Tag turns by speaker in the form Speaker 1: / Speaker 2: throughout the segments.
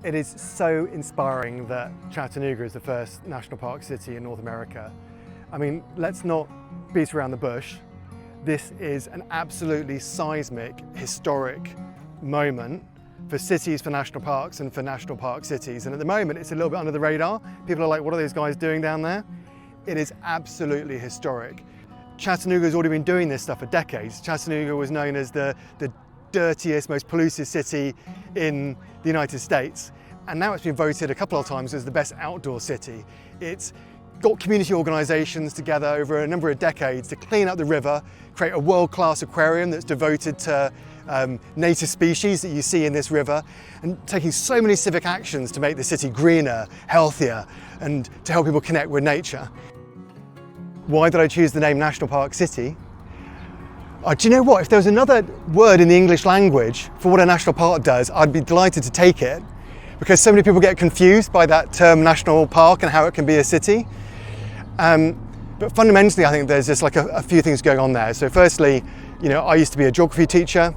Speaker 1: It is so inspiring that Chattanooga is the first national park city in North America. I mean, let's not beat around the bush. This is an absolutely seismic, historic moment for cities, for national parks and for national park cities. And at the moment, it's a little bit under the radar. People are like, what are these guys doing down there? It is absolutely historic. Chattanooga has already been doing this stuff for decades. Chattanooga was known as the dirtiest, most polluted city in the United States. And now it's been voted a couple of times as the best outdoor city. It's got community organisations together over a number of decades to clean up the river, create a world-class aquarium that's devoted to native species that you see in this river, and taking so many civic actions to make the city greener, healthier, and to help people connect with nature. Why did I choose the name National Park City? Do you know what? If there was another word in the English language for what a national park does, I'd be delighted to take it, because so many people get confused by that term national park and how it can be a city. But fundamentally, I think there's just like a few things going on there. So firstly, you know, I used to be a geography teacher,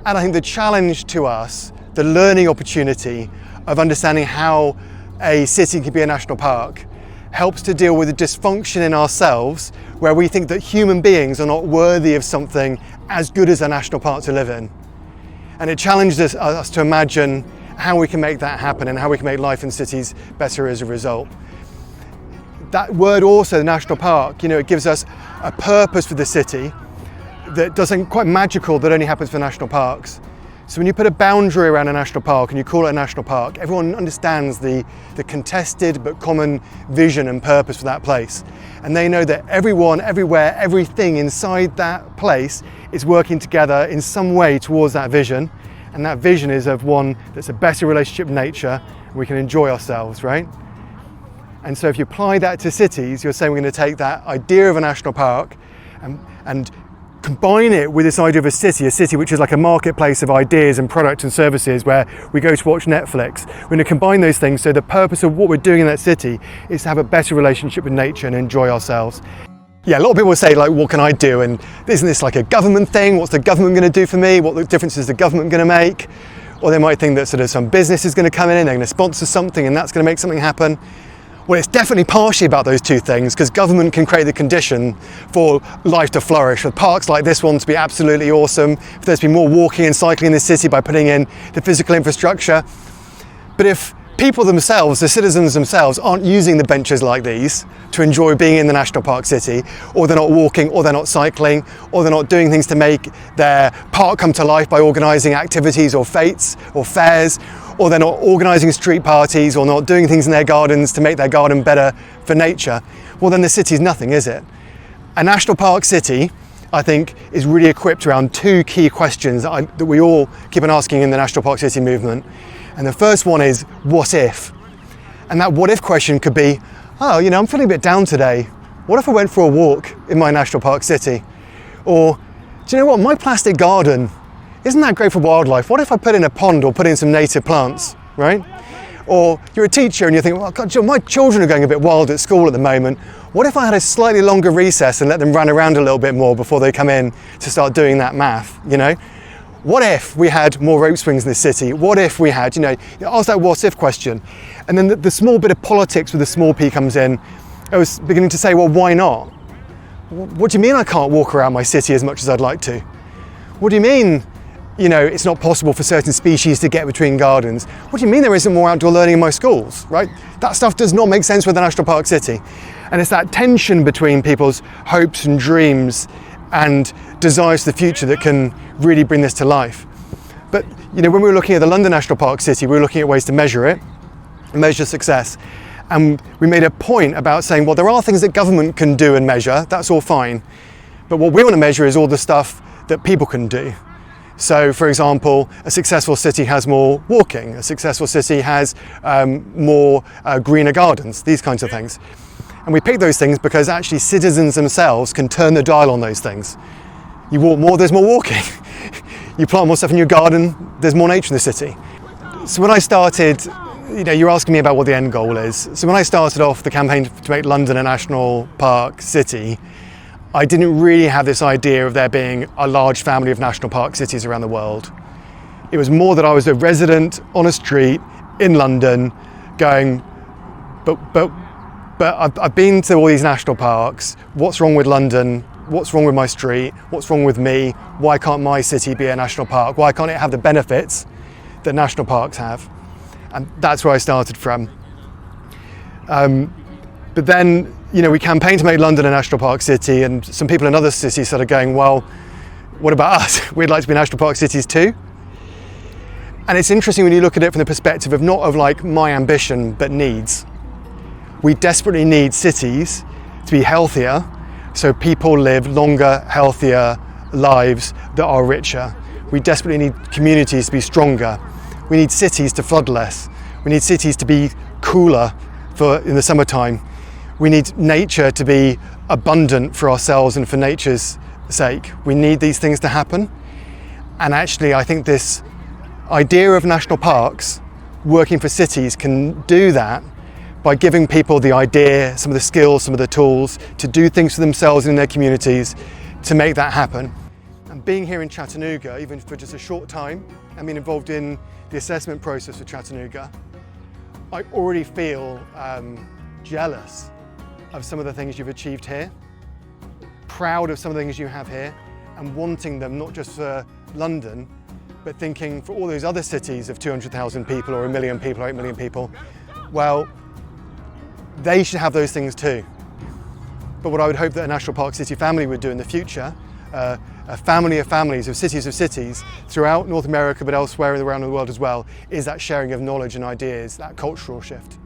Speaker 1: and I think the challenge to us, the learning opportunity of understanding how a city can be a national park, helps to deal with the dysfunction in ourselves where we think that human beings are not worthy of something as good as a national park to live in. And it challenges us to imagine how we can make that happen and how we can make life in cities better as a result. That word also, the national park, you know, it gives us a purpose for the city that doesn't quite magical, that only happens for national parks. So when you put a boundary around a national park and you call it a national park, everyone understands the contested but common vision and purpose for that place. And they know that everyone, everywhere, everything inside that place is working together in some way towards that vision. And that vision is of one that's a better relationship with nature, and we can enjoy ourselves, right? And so if you apply that to cities, you're saying we're going to take that idea of a national park and combine it with this idea of a city which is like a marketplace of ideas and products and services where we go to watch Netflix. We're going to combine those things, so the purpose of what we're doing in that city is to have a better relationship with nature and enjoy ourselves. Yeah, a lot of people say, like, what can I do? And isn't this like a government thing? What's the government going to do for me? What difference is the government going to make? Or they might think that sort of some business is going to come in and they're going to sponsor something and that's going to make something happen. Well, it's definitely partially about those two things, because government can create the condition for life to flourish, for parks like this one to be absolutely awesome, for there to be more walking and cycling in the city by putting in the physical infrastructure. But if people themselves, the citizens themselves, aren't using the benches like these to enjoy being in the national park city, or they're not walking, or they're not cycling, or they're not doing things to make their park come to life by organising activities or fetes or fairs, or they're not organising street parties, or not doing things in their gardens to make their garden better for nature, well then the city's nothing, is it? A national park city, I think, is really equipped around two key questions that we all keep on asking in the national park city movement. And the first one is, what if? And that what if question could be, oh, you know, I'm feeling a bit down today. What if I went for a walk in my national park city? Or, do you know what, my plastic garden, isn't that great for wildlife? What if I put in a pond or put in some native plants, right? Or you're a teacher and you think, well, God, my children are going a bit wild at school at the moment. What if I had a slightly longer recess and let them run around a little bit more before they come in to start doing that math, you know? What if we had more rope swings in the city? What if we had, you know, ask that what if question. And then the small bit of politics with the small p comes in. I was beginning to say, well, why not? What do you mean I can't walk around my city as much as I'd like to? What do you mean, you know, it's not possible for certain species to get between gardens? What do you mean there isn't more outdoor learning in my schools, right? That stuff does not make sense with a national park city. And it's that tension between people's hopes and dreams and desires for the future that can really bring this to life. But, you know, when we were looking at the London National Park City, we were looking at ways to measure it, measure success. And we made a point about saying, well, there are things that government can do and measure, that's all fine. But what we want to measure is all the stuff that people can do. So, for example, a successful city has more walking, a successful city has more greener gardens, these kinds of things. And we pick those things because actually citizens themselves can turn the dial on those things. You walk more, there's more walking. You plant more stuff in your garden, there's more nature in the city. So when I started, you know, you're asking me about what the end goal is. So when I started off the campaign to make London a national park city, I didn't really have this idea of there being a large family of national park cities around the world. It was more that I was a resident on a street in London going, but I've been to all these national parks. What's wrong with London? What's wrong with my street? What's wrong with me? Why can't my city be a national park? Why can't it have the benefits that national parks have? And that's where I started from. But then, we campaigned to make London a national park city, and some people in other cities started going, well, what about us? We'd like to be national park cities too. And it's interesting when you look at it from the perspective of not of like my ambition, but needs. We desperately need cities to be healthier, so people live longer, healthier lives that are richer. We desperately need communities to be stronger. We need cities to flood less. We need cities to be cooler in the summertime. We need nature to be abundant for ourselves and for nature's sake. We need these things to happen. And actually, I think this idea of national parks working for cities can do that by giving people the idea, some of the skills, some of the tools to do things for themselves and in their communities to make that happen. And being here in Chattanooga, even for just a short time, and being involved in the assessment process for Chattanooga, I already feel jealous of some of the things you've achieved here, proud of some of the things you have here, and wanting them not just for London, but thinking for all those other cities of 200,000 people or 1 million people or 8 million people, well, they should have those things too. But what I would hope that a National Park City family would do in the future, a family of families, of cities throughout North America but elsewhere around the world as well, is that sharing of knowledge and ideas, that cultural shift.